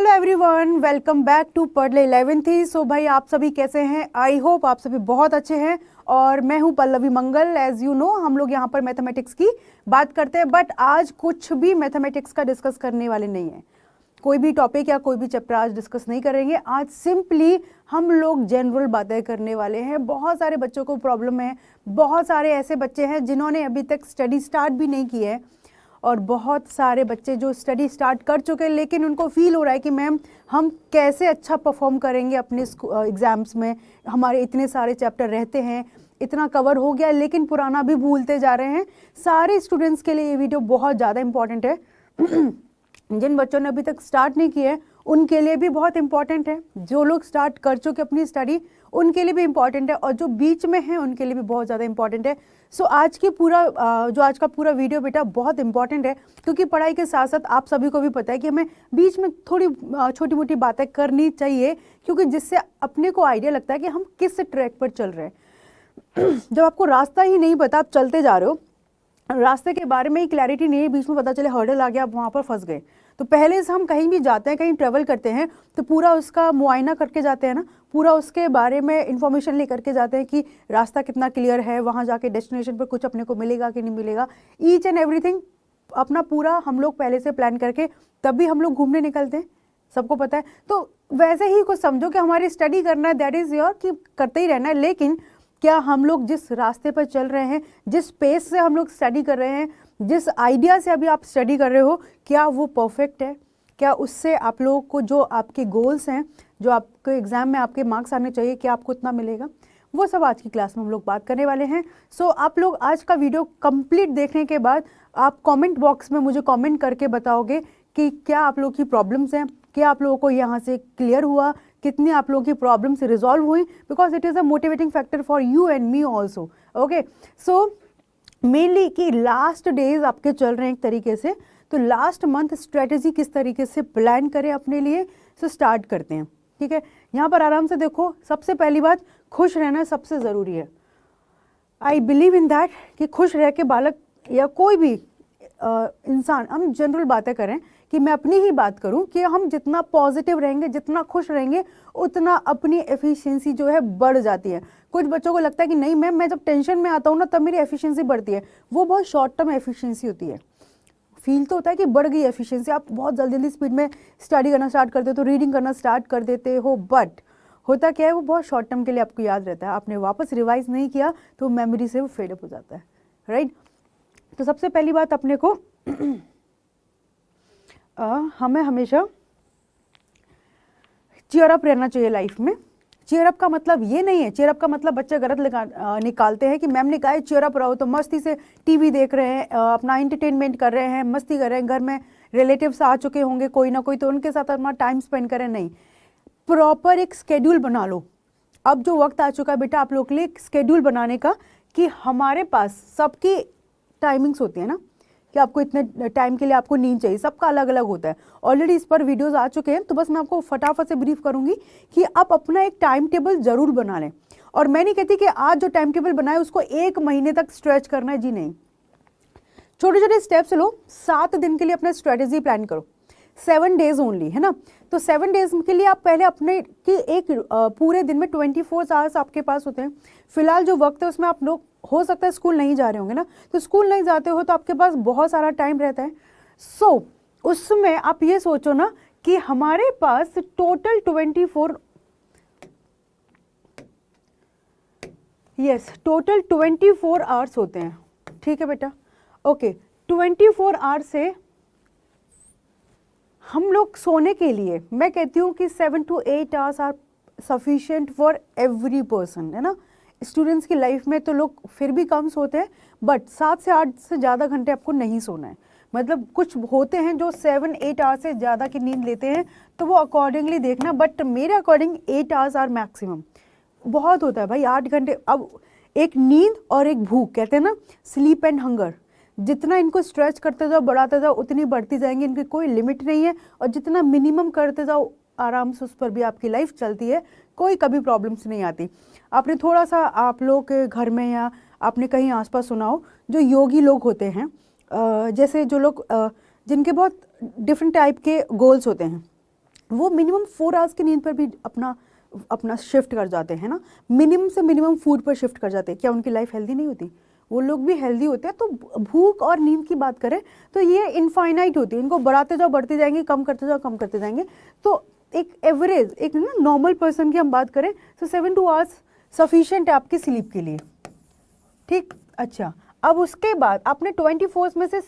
Hello everyone, welcome back to पढ़ ले 11th। सो भाई आप सभी कैसे हैं? आई होप आप सभी बहुत अच्छे हैं। और मैं हूं पल्लवी मंगल। एज यू नो हम लोग यहाँ पर मैथमेटिक्स की बात करते हैं, बट आज कुछ भी मैथमेटिक्स का डिस्कस करने वाले नहीं है। कोई भी टॉपिक या कोई भी चैप्टर आज डिस्कस नहीं करेंगे। आज सिंपली हम लोग जनरल बातें करने वाले हैं। बहुत सारे बच्चों को प्रॉब्लम है, बहुत सारे ऐसे बच्चे हैं जिन्होंने अभी तक स्टडी स्टार्ट भी नहीं की है, और बहुत सारे बच्चे जो स्टडी स्टार्ट कर चुके हैं लेकिन उनको फील हो रहा है कि मैम हम कैसे अच्छा परफॉर्म करेंगे अपने एग्ज़ाम्स में। हमारे इतने सारे चैप्टर रहते हैं, इतना कवर हो गया लेकिन पुराना भी भूलते जा रहे हैं। सारे स्टूडेंट्स के लिए ये वीडियो बहुत ज़्यादा इंपॉर्टेंट है। जिन बच्चों ने अभी तक स्टार्ट नहीं किया है उनके लिए भी बहुत इंपॉर्टेंट है, जो लोग स्टार्ट कर चुके अपनी स्टडी उनके लिए भी इंपॉर्टेंट है, और जो बीच में हैं उनके लिए भी बहुत ज़्यादा इंपॉर्टेंट है। सो आज का पूरा वीडियो बेटा बहुत इंपॉर्टेंट है, क्योंकि पढ़ाई के साथ साथ आप सभी को भी पता है कि हमें बीच में थोड़ी छोटी मोटी बातें करनी चाहिए, क्योंकि जिससे अपने को आइडिया लगता है कि हम किस ट्रैक पर चल रहे हैं। जब आपको रास्ता ही नहीं पता, आप चलते जा रहे हो, रास्ते के बारे में ही क्लैरिटी नहीं है, बीच में पता चले हर्डल आ गया, आप वहाँ पर फंस गए। तो पहले से हम कहीं भी जाते हैं, कहीं ट्रेवल करते हैं तो पूरा उसका मुआयना करके जाते हैं ना, पूरा उसके बारे में इंफॉर्मेशन ले करके जाते हैं कि रास्ता कितना क्लियर है, वहाँ जाके डेस्टिनेशन पर कुछ अपने को मिलेगा कि नहीं मिलेगा। ईच एंड एवरीथिंग अपना पूरा हम लोग पहले से प्लान करके तब भी हम लोग घूमने निकलते हैं, सबको पता है। तो वैसे ही कुछ समझो कि हमारी स्टडी करना है, दैट इज़ योर, कि करते ही रहना है। लेकिन क्या हम लोग जिस रास्ते पर चल रहे हैं, जिस पेस से हम लोग स्टडी कर रहे हैं, जिस आइडिया से अभी आप स्टडी कर रहे हो, क्या वो परफेक्ट है? क्या उससे आप लोगों को जो आपके गोल्स हैं, जो आपके एग्ज़ाम में आपके मार्क्स आने चाहिए, क्या आपको इतना मिलेगा? वो सब आज की क्लास में हम लोग बात करने वाले हैं। सो आप लोग आज का वीडियो कंप्लीट देखने के बाद आप कमेंट बॉक्स में मुझे कमेंट करके बताओगे कि क्या आप लोग की प्रॉब्लम्स हैं, क्या आप लोगों को यहाँ से क्लियर हुआ, कितनी आप लोगों की प्रॉब्लम्स रिजॉल्व हुई, because it is a motivating factor for you and me also. Okay, so mainly कि लास्ट डेज आपके चल रहे हैं एक तरीके से, तो लास्ट मंथ स्ट्रेटेजी किस तरीके से प्लान करें अपने लिए, सो स्टार्ट करते हैं। ठीक है, यहाँ पर आराम से देखो। सबसे पहली बात, खुश रहना सबसे ज़रूरी है। आई बिलीव इन दैट कि खुश रह के बालक या कोई भी इंसान, हम जनरल बातें करें कि मैं अपनी ही बात करूं, कि हम जितना पॉजिटिव रहेंगे, जितना खुश रहेंगे, उतना अपनी एफिशिएंसी जो है बढ़ जाती है। कुछ बच्चों को लगता है कि नहीं मैम, मैं जब टेंशन में आता हूँ ना तब मेरी एफिशिएंसी बढ़ती है। वो बहुत शॉर्ट टर्म एफिशिएंसी होती है। फील तो होता है कि बढ़ गई एफिशिएंसी, आप बहुत जल्दी जल्दी स्पीड में स्टडी करना स्टार्ट करते हो, तो रीडिंग करना स्टार्ट कर देते हो, बट होता क्या है, वो बहुत शॉर्ट टर्म के लिए आपको याद रहता है। आपने वापस रिवाइज नहीं किया तो मेमोरी से वो फेड अप हो जाता है, राइट। तो सबसे पहली बात अपने को हमें हमेशा चीयर अप रहना चाहिए लाइफ में। चीयर अप का मतलब ये नहीं है, चीयर अप का मतलब बच्चे गलत निकालते हैं कि मैम ने कहा है चीयर अप रहो, तो मस्ती से टीवी देख रहे हैं, अपना एंटरटेनमेंट कर रहे हैं, मस्ती कर रहे हैं, घर में रिलेटिव्स आ चुके होंगे कोई ना कोई, तो उनके साथ अपना टाइम स्पेंड करें। नहीं, प्रॉपर एक स्केड्यूल बना लो। अब जो वक्त आ चुका है बेटा आप लोग के लिए स्केड्यूल बनाने का, कि हमारे पास सबकी टाइमिंग्स होती है ना, कि आपको इतने टाइम के लिए आपको नींद चाहिए, सबका अलग अलग होता है। ऑलरेडी इस पर वीडियोस आ चुके हैं, तो बस मैं आपको फटाफट से ब्रीफ करूंगी कि आप अपना एक टाइम टेबल जरूर बना लें। और मैं नहीं कहती कि आज जो टाइम टेबल बनाए उसको 1 महीने तक स्ट्रेच करना है, जी नहीं। छोटे छोटे स्टेप्स लो। 7 दिन के लिए अपना स्ट्रेटेजी प्लान करो, 7 डेज ओनली, है ना। तो 7 डेज के लिए आप पहले अपने कि एक पूरे दिन में 24 आवर्स आपके पास होते हैं। फिलहाल जो वक्त है उसमें आप लोग हो सकता है स्कूल नहीं जा रहे होंगे ना, तो स्कूल नहीं जाते हो तो आपके पास बहुत सारा टाइम रहता है। सो उसमें आप ये सोचो ना कि हमारे पास टोटल 24 आवर्स होते हैं। ठीक है बेटा, ओके। 24 आवर्स से हम लोग सोने के लिए मैं कहती हूँ कि 7 to 8 hours are sufficient for every person, है ना। स्टूडेंट्स की लाइफ में तो लोग फिर भी कम सोते हैं, बट 7 से 8 से ज़्यादा घंटे आपको नहीं सोना है। मतलब कुछ होते हैं जो 7-8 आवर्स से ज़्यादा की नींद लेते हैं, तो वो अकॉर्डिंगली देखना, बट मेरे अकॉर्डिंग 8 आवर्स आर मैक्सिमम। बहुत होता है भाई 8 घंटे। अब एक नींद और एक भूख, कहते हैं ना स्लीप एंड हंगर, जितना इनको स्ट्रेच करते जाओ, बढ़ाते जाओ, उतनी बढ़ती जाएंगी, इनकी कोई लिमिट नहीं है। और जितना मिनिमम करते जाओ आराम से उस पर भी आपकी लाइफ चलती है, कोई कभी प्रॉब्लम्स नहीं आती। आपने थोड़ा सा आप लोग के घर में या आपने कहीं आसपास सुना हो, जो योगी लोग होते हैं, जैसे जो लोग जिनके बहुत डिफरेंट टाइप के गोल्स होते हैं, वो मिनिमम 4 आवर्स की नींद पर भी अपना शिफ्ट कर जाते हैं ना, मिनिमम से मिनिमम फूड पर शिफ्ट कर जाते हैं। क्या उनकी लाइफ हेल्दी नहीं होती? वो लोग भी हेल्दी होते हैं। तो भूख और नींद की बात करें तो ये इनफाइनाइट होती है, इनको बढ़ाते जाओ बढ़ती जाएंगे, कम करते जाओ कम करते जाएंगे। तो एक एवरेज, एक ना नॉर्मल पर्सन की हम बात करें तो 7 to 8 आवर्स सफिशिएंट है आपकी स्लीप के लिए, ठीक। अच्छा, अब उसके बाद आपने 24 में से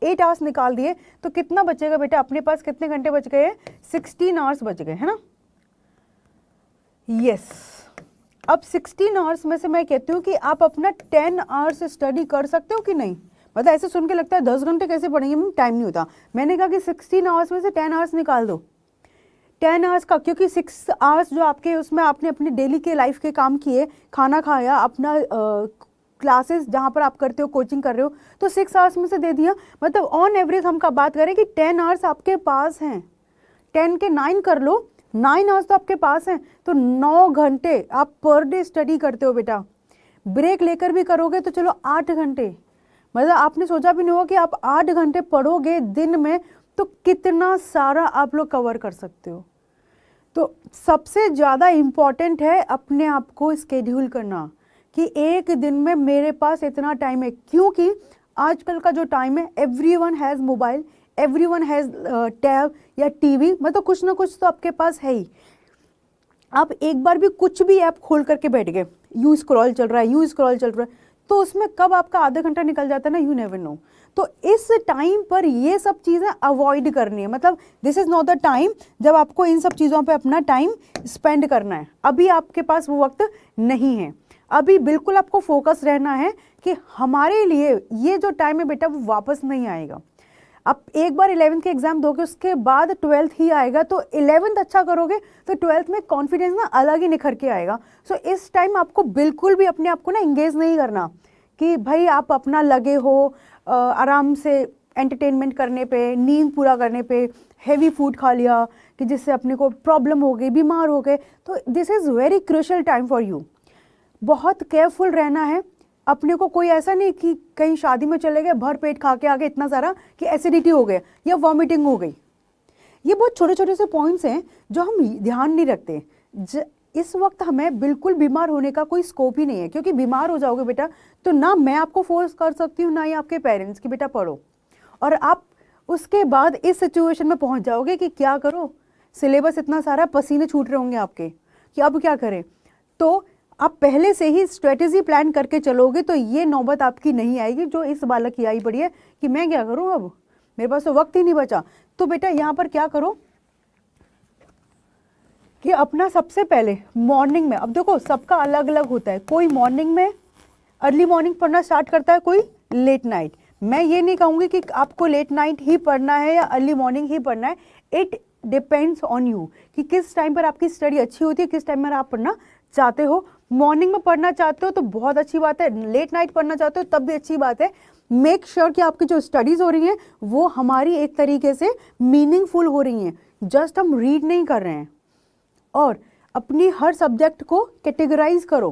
8 आवर्स निकाल दिए तो कितना बचेगा बेटा? अपने पास कितने घंटे बच गए? 16 आवर्स बच गए, है ना। यस, अब 16 आवर्स में से मैं कहती हूँ कि आप अपना 10 आवर्स स्टडी कर सकते हो कि नहीं। मतलब ऐसे सुन के लगता है 10 घंटे कैसे पढ़ेंगे, मैम टाइम नहीं होता। मैंने कहा कि 16 आवर्स में से 10 आवर्स निकाल दो। 10 आवर्स का, क्योंकि 6 आवर्स जो आपके उसमें आपने अपने डेली के लाइफ के काम किए, खाना खाया, अपना क्लासेस जहाँ पर आप करते हो, कोचिंग कर रहे हो, तो 6 आवर्स में से दे दिया। मतलब ऑन एवरेज हम बात करें कि 10 आवर्स आपके पास हैं। 10 के 9 कर लो, 9 आवर्स तो आपके पास हैं। तो 9 घंटे आप पर डे स्टडी करते हो बेटा। ब्रेक लेकर भी करोगे तो चलो 8 घंटे। मतलब आपने सोचा भी नहीं होगा कि आप 8 घंटे पढ़ोगे दिन में तो कितना सारा आप लोग कवर कर सकते हो। तो सबसे ज़्यादा इम्पॉर्टेंट है अपने आप को स्केड्यूल करना कि एक दिन में मेरे पास इतना टाइम है। क्योंकि आजकल का जो टाइम है, everyone has mobile, everyone has tab या टीवी, मतलब कुछ ना कुछ तो आपके पास है ही। आप एक बार भी कुछ भी ऐप खोल करके बैठ गए, यूँ स्क्रॉल चल रहा है, यूँ स्क्रॉल चल रहा है, तो उसमें कब आपका आधा घंटा निकल जाता है ना, यू नेवर नो। तो इस टाइम पर ये सब चीज़ें अवॉइड करनी है। मतलब this is not the time जब आपको इन सब चीज़ों पे अपना टाइम स्पेंड करना है। अभी आपके पास वो वक्त नहीं है। अभी बिल्कुल आपको फोकस रहना है कि हमारे लिए ये जो टाइम है बेटा वो वापस नहीं आएगा। आप एक बार 11th के एग्जाम दोगे, उसके बाद 12th ही आएगा। तो 11th अच्छा करोगे तो 12th में कॉन्फिडेंस ना अलग ही निखर के आएगा। सो इस टाइम आपको बिल्कुल भी अपने आप को ना इंगेज नहीं करना कि भाई आप अपना लगे हो आराम से एंटरटेनमेंट करने पे, नींद पूरा करने पे, हेवी फूड खा लिया कि जिससे अपने को प्रॉब्लम हो गई, बीमार हो गए। तो this is very crucial time for you. बहुत केयरफुल रहना है अपने को। कोई ऐसा नहीं कि कहीं शादी में चले गए, भर पेट खा के आ गए इतना सारा कि एसिडिटी हो गया या वॉमिटिंग हो गई। ये बहुत छोटे छोटे से पॉइंट्स हैं जो हम ध्यान नहीं रखते। इस वक्त हमें बिल्कुल बीमार होने का कोई स्कोप ही नहीं है, क्योंकि बीमार हो जाओगे बेटा तो ना मैं आपको फोर्स कर सकती हूँ, ना ही आपके पेरेंट्स की बेटा पढ़ो। और आप उसके बाद इस सिचुएशन में पहुँच जाओगे कि क्या करो, सिलेबस इतना सारा, पसीने छूट रहे होंगे आपके कि अब क्या करें। तो आप पहले से ही स्ट्रेटेजी प्लान करके चलोगे तो ये नौबत आपकी नहीं आएगी जो इस बालक की आई पड़ी है कि मैं क्या करूं, अब मेरे पास तो वक्त ही नहीं बचा। तो बेटा यहाँ पर क्या करो कि अपना सबसे पहले मॉर्निंग में, अब देखो सबका अलग अलग होता है, कोई मॉर्निंग में अर्ली मॉर्निंग पढ़ना स्टार्ट करता है, कोई लेट नाइट। मैं ये नहीं कहूँगी कि आपको लेट नाइट ही पढ़ना है या अर्ली मॉर्निंग ही पढ़ना है। इट डिपेंड्स ऑन यू कि किस टाइम पर आपकी स्टडी अच्छी होती है, किस टाइम पर आप पढ़ना चाहते हो। मॉर्निंग में पढ़ना चाहते हो तो बहुत अच्छी बात है, लेट नाइट पढ़ना चाहते हो तब भी अच्छी बात है। मेक श्योर कि आपकी जो स्टडीज़ हो रही हैं वो हमारी एक तरीके से मीनिंगफुल हो रही हैं, जस्ट हम रीड नहीं कर रहे हैं। और अपनी हर सब्जेक्ट को कैटेगराइज करो।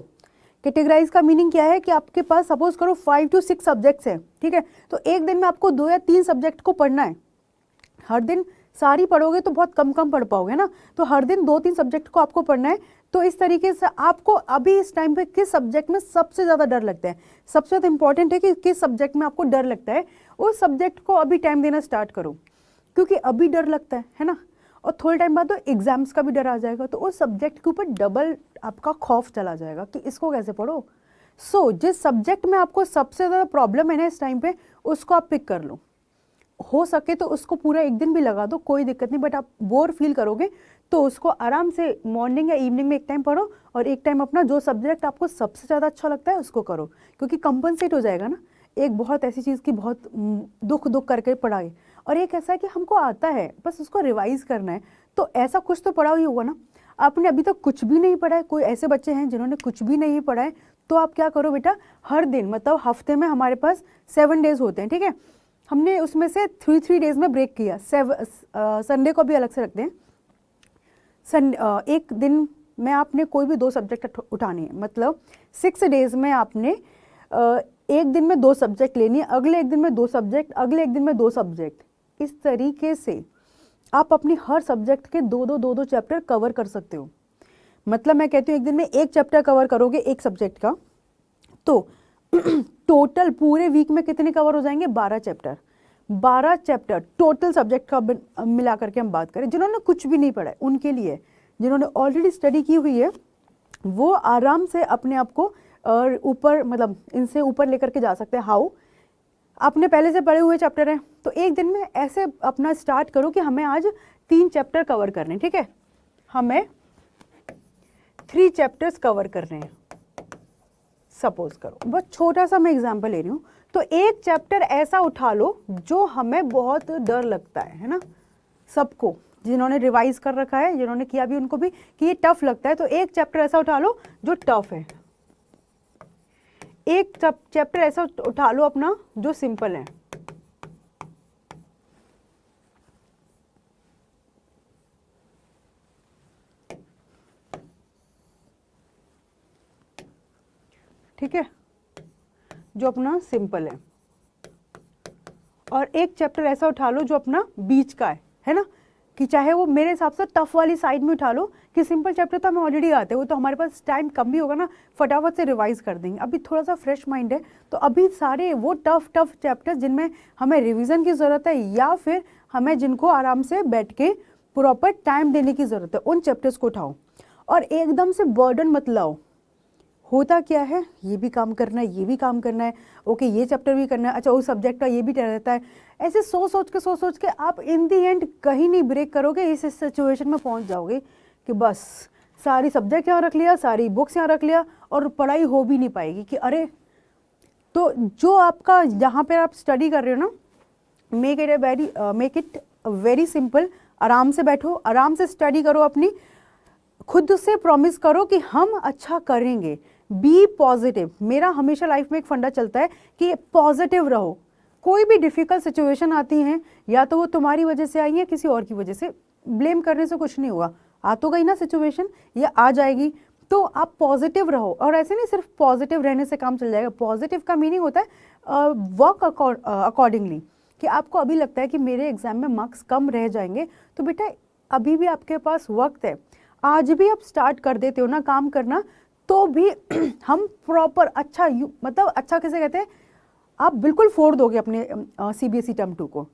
कैटेगराइज का मीनिंग क्या है कि आपके पास सपोज करो 5 to 6 सब्जेक्ट्स हैं, ठीक है, तो एक दिन में आपको 2 या 3 सब्जेक्ट को पढ़ना है। हर दिन सारी पढ़ोगे तो बहुत कम पढ़ पाओगे ना, तो हर दिन 2-3 सब्जेक्ट को आपको पढ़ना है। तो इस तरीके से आपको अभी इस टाइम पे किस सब्जेक्ट में सबसे ज़्यादा डर लगता है, सबसे ज़्यादा इंपॉर्टेंट है कि किस सब्जेक्ट में आपको डर लगता है, उस सब्जेक्ट को अभी टाइम देना स्टार्ट करो। क्योंकि अभी डर लगता है ना, और थोड़े टाइम बाद तो एग्जाम्स का भी डर आ जाएगा, तो उस सब्जेक्ट के ऊपर डबल आपका खौफ चला जाएगा कि इसको कैसे पढ़ो। सो जिस सब्जेक्ट में आपको सबसे ज़्यादा प्रॉब्लम है ना इस टाइम पे, उसको आप पिक कर लो। हो सके तो उसको पूरा एक दिन भी लगा दो, कोई दिक्कत नहीं, बट आप बोर फील करोगे तो उसको आराम से मॉर्निंग या इवनिंग में एक टाइम पढ़ो और एक टाइम अपना जो सब्जेक्ट आपको सबसे ज़्यादा अच्छा लगता है उसको करो, क्योंकि कंपनसेट हो जाएगा ना। एक बहुत ऐसी चीज़ की बहुत दुख करके पढ़ाए, और एक ऐसा है कि हमको आता है बस उसको रिवाइज करना है, तो ऐसा कुछ तो पढ़ा ही होगा ना। आपने अभी तक कुछ भी नहीं पढ़ा है, कोई ऐसे बच्चे हैं जिन्होंने कुछ भी नहीं पढ़ा है, तो आप क्या करो बेटा, हर दिन, मतलब हफ्ते में हमारे पास 7 डेज होते हैं, ठीक है, हमने उसमें से 3 डेज में ब्रेक किया, संडे को भी अलग से रखते हैं। एक दिन में आपने कोई भी 2 सब्जेक्ट उठाने हैं, मतलब 6 डेज में आपने एक दिन में 2 सब्जेक्ट लेनी है, अगले एक दिन में 2 सब्जेक्ट, अगले एक दिन में 2 सब्जेक्ट। इस तरीके से आप अपनी हर सब्जेक्ट के दो चैप्टर कवर कर सकते हो। मतलब मैं कहती हूँ एक दिन में एक चैप्टर कवर करोगे एक सब्जेक्ट का, तो टोटल पूरे वीक में कितने कवर हो जाएंगे? 12 चैप्टर। 12 चैप्टर टोटल सब्जेक्ट का मिला करके हम बात करें। जिन्होंने कुछ भी नहीं पढ़ा है उनके लिए, जिन्होंने ऑलरेडी स्टडी की हुई है वो आराम से अपने आप को ऊपर, मतलब इनसे ऊपर लेकर के जा सकते हैं। हाउ? आपने पहले से पढ़े हुए चैप्टर हैं तो एक दिन में ऐसे अपना स्टार्ट करो कि हमें आज 3 चैप्टर कवर करने हैं, ठीक है? हमें 3 चैप्टर्स कवर करने हैं, सपोज करो। बहुत छोटा सा मैं एग्जांपल ले रही हूँ। तो एक चैप्टर ऐसा उठा लो जो हमें बहुत डर लगता है ना, सबको, जिन्होंने रिवाइज कर रखा है, जिन्होंने किया भी उनको भी कि ये टफ लगता है। तो एक चैप्टर ऐसा उठा लो जो टफ है, एक चैप्टर ऐसा उठा लो अपना जो सिंपल है। ठीक है, जो अपना सिंपल है। और एक चैप्टर ऐसा उठा लो जो अपना बीच का है ना, कि चाहे वो मेरे हिसाब से टफ वाली साइड में उठा लो, कि सिंपल चैप्टर तो हमें ऑलरेडी आते हैं, वो तो हमारे पास टाइम कम भी होगा ना, फटाफट से रिवाइज कर देंगे। अभी थोड़ा सा फ्रेश माइंड है तो अभी सारे वो टफ चैप्टर्स जिनमें हमें रिवीजन की ज़रूरत है या फिर हमें जिनको आराम से बैठ के प्रॉपर टाइम देने की ज़रूरत है, उन चैप्टर्स को उठाओ और एकदम से बर्डन मत लाओ। होता क्या है, ये भी काम करना है, ये भी काम करना है, ओके ये चैप्टर भी करना है, अच्छा उस सब्जेक्ट का ये भी रहता है। ऐसे सोच के आप इन दी एंड कहीं नहीं ब्रेक करोगे, इस सिचुएशन में पहुंच जाओगे कि बस सारी सब्जेक्ट यहाँ रख लिया, सारी बुक्स यहाँ रख लिया और पढ़ाई हो भी नहीं पाएगी कि अरे। तो जो आपका यहाँ पे आप स्टडी कर रहे हो ना, मेक इट वेरी सिंपल। आराम से बैठो, आराम से स्टडी करो, अपनी खुद से प्रॉमिस करो कि हम अच्छा करेंगे। Be positive. मेरा हमेशा लाइफ में एक फंडा चलता है कि पॉजिटिव रहो। कोई भी डिफिकल्ट सिचुएशन आती हैं, या तो वो तुम्हारी वजह से आई है, किसी और की वजह से, ब्लेम करने से कुछ नहीं हुआ। आ तो गई ना सिचुएशन, ये आ जाएगी, तो आप पॉजिटिव रहो। और ऐसे नहीं सिर्फ पॉजिटिव रहने से काम चल जाएगा। पॉजिटिव का मीनिंग होता है वर्क अकॉर्डिंगली, कि आपको अभी लगता है कि मेरे एग्जाम में मार्क्स कम रह जाएंगे, तो बेटा अभी भी आपके पास वक्त है। आज भी आप स्टार्ट कर देते हो ना काम करना, तो भी हम प्रॉपर अच्छा, मतलब अच्छा कैसे कहते हैं, आप बिल्कुल फोड़ दोगे अपने सीबीएसई टर्म 2 को।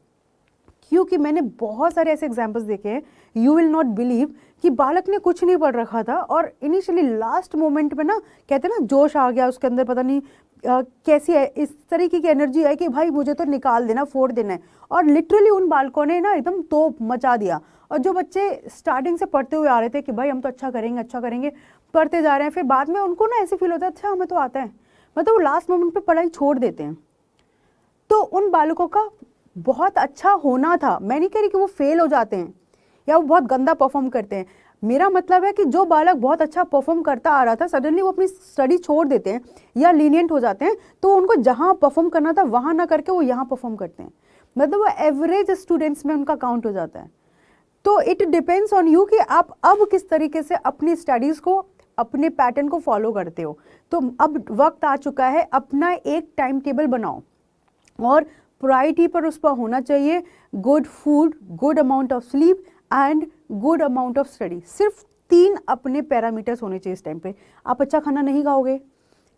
क्योंकि मैंने बहुत सारे ऐसे एग्जाम्पल्स देखे हैं, यू विल नॉट बिलीव, कि बालक ने कुछ नहीं पढ़ रखा था और इनिशियली लास्ट मोमेंट में ना, कहते हैं ना, जोश आ गया उसके अंदर, पता नहीं कैसी है, इस तरीके की एनर्जी आई कि भाई मुझे तो निकाल देना, फोड़ देना है। और लिटरली उन बालकों ने ना एकदम तोप मचा दिया। और जो बच्चे स्टार्टिंग से पढ़ते हुए आ रहे थे कि भाई हम तो अच्छा करेंगे, पढ़ते जा रहे हैं, फिर बाद में उनको ना ऐसे फील होता है अच्छा हमें तो आता है, मतलब वो लास्ट मोमेंट पे पढ़ाई छोड़ देते हैं। तो उन बालकों का बहुत अच्छा होना था। मैं नहीं कह रही कि वो फेल हो जाते हैं या वो बहुत गंदा परफॉर्म करते हैं। मेरा मतलब है कि जो बालक बहुत अच्छा परफॉर्म करता आ रहा था, सडनली वो अपनी स्टडी छोड़ देते हैं या लीनियंट हो जाते हैं, तो उनको जहाँ परफॉर्म करना था वहाँ ना करके वो यहाँ परफॉर्म करते हैं, मतलब वो एवरेज स्टूडेंट्स में उनका काउंट हो जाता है। तो इट डिपेंड्स ऑन यू कि आप अब किस तरीके से अपनी स्टडीज़ को, अपने पैटर्न को फॉलो करते हो। तो अब वक्त आ चुका है, अपना एक टाइम टेबल बनाओ और प्रायोरिटी पर उस पर होना चाहिए good food, good amount of sleep and good amount of study. सिर्फ 3 अपने पैरामीटर्स होने चाहिए इस टाइम पे। आप अच्छा खाना नहीं खाओगे,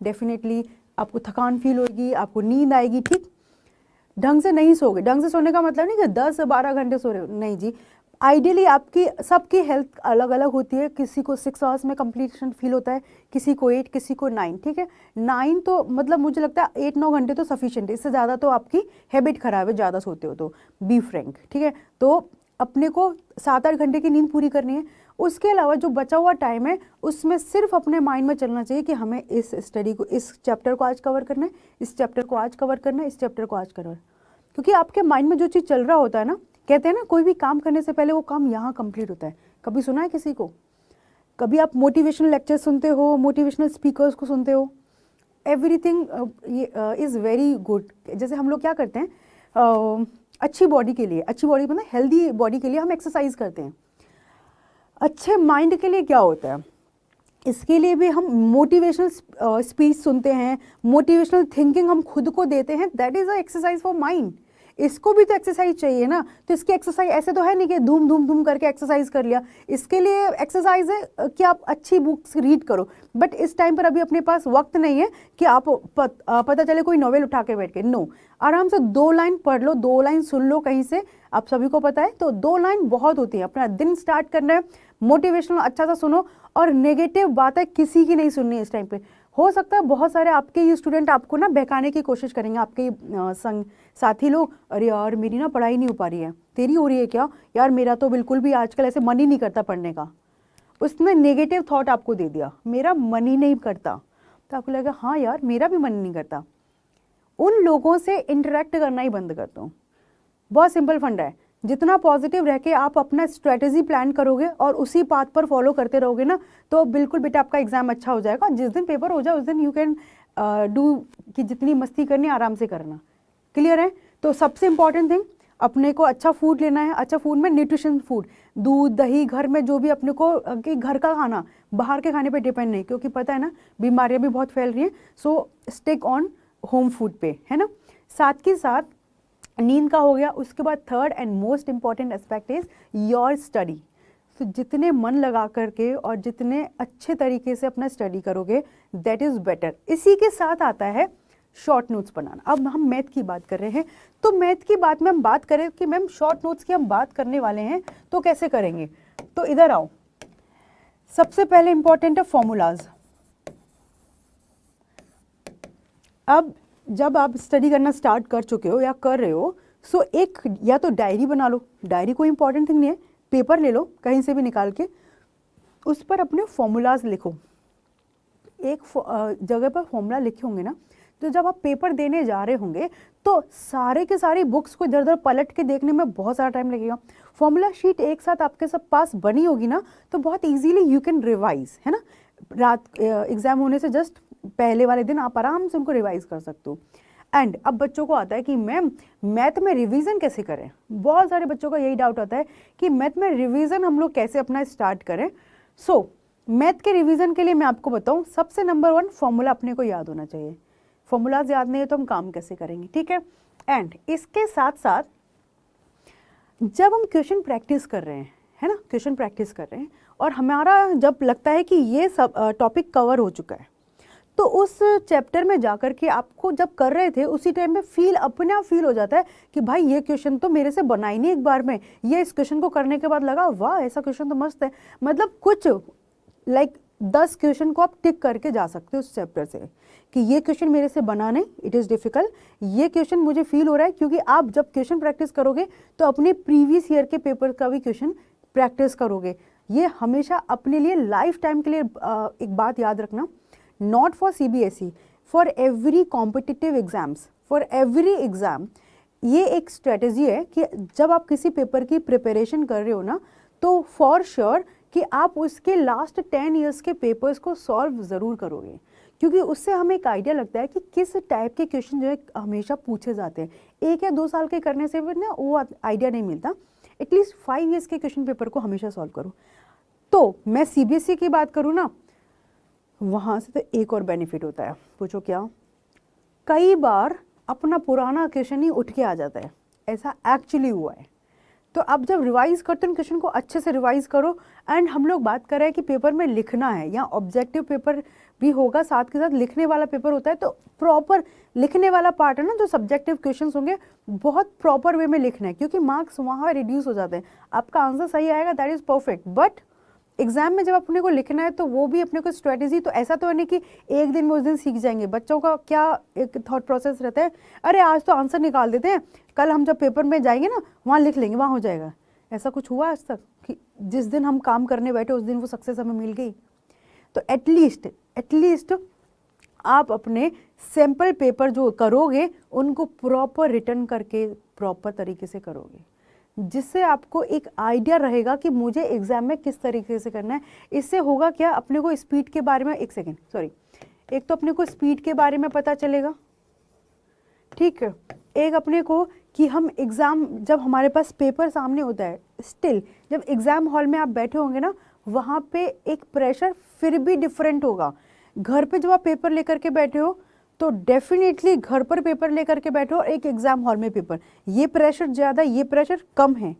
डेफिनेटली आपको थकान फील होगी, आपको नींद आएगी, ठीक, ढंग से नहीं सोओगे। ढंग से सोने का मतलब नहीं कि 10 से 12 घंटे सो रहे हो, नहीं जी। आइडियली आपकी सबकी हेल्थ अलग अलग होती है, किसी को 6 आवर्स में कंप्लीशन फील होता है, किसी को 8, किसी को 9, ठीक है। 9 तो मतलब मुझे लगता है 8-9 घंटे तो सफिशिएंट है, इससे ज़्यादा तो आपकी हैबिट खराब है, ज़्यादा सोते हो तो, बी फ्रैंक, ठीक है। तो अपने को 7-8 घंटे की नींद पूरी करनी है। उसके अलावा जो बचा हुआ टाइम है उसमें सिर्फ अपने माइंड में चलना चाहिए कि हमें इस स्टडी को, इस चैप्टर को आज कवर करना है, इस चैप्टर को आज कवर करना है, इस चैप्टर को आज कवर। क्योंकि आपके माइंड में जो चीज़ चल रहा होता है ना, कहते हैं ना कोई भी काम करने से पहले वो काम यहाँ कंप्लीट होता है। कभी सुना है किसी को? कभी आप मोटिवेशनल लेक्चर सुनते हो, मोटिवेशनल स्पीकर्स को सुनते हो, एवरीथिंग इज़ वेरी गुड। जैसे हम लोग क्या करते हैं, अच्छी बॉडी के लिए, अच्छी बॉडी मतलब हेल्दी बॉडी के लिए हम एक्सरसाइज करते हैं। अच्छे माइंड के लिए क्या होता है, इसके लिए भी हम मोटिवेशनल स्पीच सुनते हैं, मोटिवेशनल थिंकिंग हम खुद को देते हैं, that is a exercise for mind. इसको भी तो एक्सरसाइज चाहिए ना। तो इसकी एक्सरसाइज ऐसे तो है नहीं कि धूम धूम धूम करके एक्सरसाइज कर लिया, इसके लिए एक्सरसाइज है कि आप अच्छी बुक्स रीड करो। बट इस टाइम पर अभी अपने पास वक्त नहीं है कि आप पता चले कोई नॉवेल उठा के बैठ के, नो, आराम से 2 लाइन पढ़ लो, 2 लाइन सुन लो कहीं से, आप सभी को पता है। तो 2 लाइन बहुत होती है। अपना दिन स्टार्ट करना है, मोटिवेशनल अच्छा सा सुनो, और नेगेटिव बातें किसी की नहीं सुननी इस टाइम पे। हो सकता है बहुत सारे आपके ये स्टूडेंट आपको ना बहकाने की कोशिश करेंगे, आपके संग साथी लोग, अरे यार मेरी ना पढ़ाई नहीं हो पा रही है, तेरी हो रही है क्या, यार मेरा तो बिल्कुल भी आजकल ऐसे मन ही नहीं करता पढ़ने का। उसने नेगेटिव थॉट आपको दे दिया, मेरा मन ही नहीं करता, तो आपको लगा हाँ यार मेरा भी मन नहीं करता। उन लोगों से इंटरेक्ट करना ही बंद कर दो। बहुत सिंपल फंडा है, जितना पॉजिटिव रह के आप अपना स्ट्रेटेजी प्लान करोगे और उसी पाथ पर फॉलो करते रहोगे ना, तो बिल्कुल बेटा आपका एग्जाम अच्छा हो जाएगा। जिस दिन पेपर हो जाए उस दिन यू कैन डू कि जितनी मस्ती करनी आराम से करना। क्लियर है? तो सबसे इंपॉर्टेंट थिंग, अपने को अच्छा फूड लेना है। अच्छा फूड में न्यूट्रिशन फूड, दूध दही, घर में जो भी अपने को कि घर का खाना, बाहर के खाने पे डिपेंड नहीं, क्योंकि पता है ना बीमारियां भी बहुत फैल रही हैं। सो स्टिक ऑन होम फूड पे, है ना। साथ के साथ नींद का हो गया। उसके बाद third and most important aspect is your study. तो जितने मन लगा करके और जितने अच्छे तरीके से अपना स्टडी करोगे दैट इज़ बेटर। इसी के साथ आता है शॉर्ट नोट्स बनाना। अब हम मैथ की बात कर रहे हैं, तो मैथ की बात में हम बात करें कि मैम शॉर्ट नोट्स की हम बात करने वाले हैं तो कैसे करेंगे। तो इधर आओ, सबसे पहले इंपॉर्टेंट है फॉर्मूलाज। अब जब आप स्टडी करना स्टार्ट कर चुके हो या कर रहे हो, सो एक या तो डायरी बना लो। डायरी कोई इंपॉर्टेंट थिंग नहीं है, पेपर ले लो कहीं से भी निकाल के, उस पर अपने फॉर्मूलाज लिखो। एक जगह पर फॉर्मूला लिखे होंगे ना, तो जब आप पेपर देने जा रहे होंगे तो सारे के सारी बुक्स को इधर उधर पलट के देखने में बहुत सारा टाइम लगेगा। फॉर्मूला शीट एक साथ आपके सब पास बनी होगी ना, तो बहुत ईजीली यू कैन रिवाइज, है ना। रात एग्जाम होने से जस्ट पहले वाले दिन आप आराम से उनको रिवाइज कर सकते हो। एंड अब बच्चों को आता है कि मैम मैथ में रिवीजन कैसे करें। बहुत सारे बच्चों का यही डाउट आता है कि मैथ में रिवीजन हम लोग कैसे अपना स्टार्ट करें। सो मैथ के रिवीजन के लिए मैं आपको बताऊं, सबसे नंबर 1 फॉर्मूला अपने को याद होना चाहिए। फॉर्मूलाज याद नहीं है तो हम काम कैसे करेंगे, ठीक है। एंड इसके साथ साथ जब हम क्वेश्चन प्रैक्टिस कर रहे हैं, है ना, क्वेश्चन प्रैक्टिस कर रहे हैं और हमारा जब लगता है कि ये सब टॉपिक कवर हो चुका है, तो उस चैप्टर में जाकर के आपको जब कर रहे थे उसी टाइम में फील अपने आप फील हो जाता है कि भाई ये क्वेश्चन तो मेरे से बना ही नहीं एक बार में, ये इस क्वेश्चन को करने के बाद लगा वाह ऐसा क्वेश्चन तो मस्त है। मतलब कुछ लाइक 10 क्वेश्चन को आप टिक करके जा सकते हो उस चैप्टर से कि ये क्वेश्चन मेरे से बना नहीं, इट इज़ डिफिकल्ट, ये क्वेश्चन मुझे फील हो रहा है। क्योंकि आप जब क्वेश्चन प्रैक्टिस करोगे तो अपने प्रीवियस ईयर के पेपर का भी क्वेश्चन प्रैक्टिस करोगे। ये हमेशा अपने लिए लाइफ टाइम के लिए एक बात याद रखना, not for CBSE, for every competitive exams, for every exam. ये एक स्ट्रेटजी है कि जब आप किसी पेपर की प्रिपरेशन कर रहे हो ना, तो फॉर श्योर कि आप उसके लास्ट 10 ईयर्स के पेपर्स को सॉल्व ज़रूर करोगे, क्योंकि उससे हमें एक आइडिया लगता है कि किस टाइप के क्वेश्चन जो है हमेशा पूछे जाते हैं। 1 या 2 साल के करने से भी ना वो आइडिया नहीं मिलता, एटलीस्ट 5 ईयर्स के क्वेश्चन पेपर को हमेशा सॉल्व करो। तो मैं CBSE की बात करूँ ना, वहाँ से तो एक और बेनिफिट होता है, पूछो क्या। कई बार अपना पुराना क्वेश्चन ही उठ के आ जाता है, ऐसा एक्चुअली हुआ है। तो आप जब रिवाइज करते हो क्वेश्चन को अच्छे से रिवाइज करो। एंड हम लोग बात कर रहे हैं कि पेपर में लिखना है, या ऑब्जेक्टिव पेपर भी होगा, साथ के साथ लिखने वाला पेपर होता है। तो प्रॉपर लिखने वाला पार्ट है ना, जो सब्जेक्टिव क्वेश्चंस होंगे बहुत प्रॉपर वे में लिखना है, क्योंकि मार्क्स वहाँ रिड्यूस हो जाते हैं। आपका आंसर सही आएगा that is perfect, but exam में जब अपने को लिखना है तो वो भी अपने को स्ट्रेटेजी, तो ऐसा तो नहीं कि एक दिन में उस दिन सीख जाएंगे। बच्चों का क्या एक थॉट प्रोसेस रहता है, अरे आज तो आंसर निकाल देते हैं, कल हम जब पेपर में जाएंगे ना वहाँ लिख लेंगे, वहाँ हो जाएगा। ऐसा कुछ हुआ आज तक कि जिस दिन हम काम करने बैठे उस दिन वो सक्सेस हमें मिल गई? तो एटलीस्ट आप अपने सैम्पल पेपर जो करोगे उनको प्रॉपर रिटर्न करके प्रॉपर तरीके से करोगे, जिससे आपको एक आइडिया रहेगा कि मुझे एग्जाम में किस तरीके से करना है। इससे होगा क्या, अपने को स्पीड के बारे में एक तो अपने को स्पीड के बारे में पता चलेगा, ठीक है। एक अपने को कि हम एग्ज़ाम जब हमारे पास पेपर सामने होता है, स्टिल जब एग्ज़ाम हॉल में आप बैठे होंगे ना, वहाँ पे एक प्रेशर फिर भी डिफरेंट होगा। घर पे जब आप पेपर लेकर के बैठे हो तो डेफिनेटली घर पर पेपर लेकर के बैठो और एक एग्जाम हॉल में पेपर, ये प्रेशर ज़्यादा, ये प्रेशर कम है,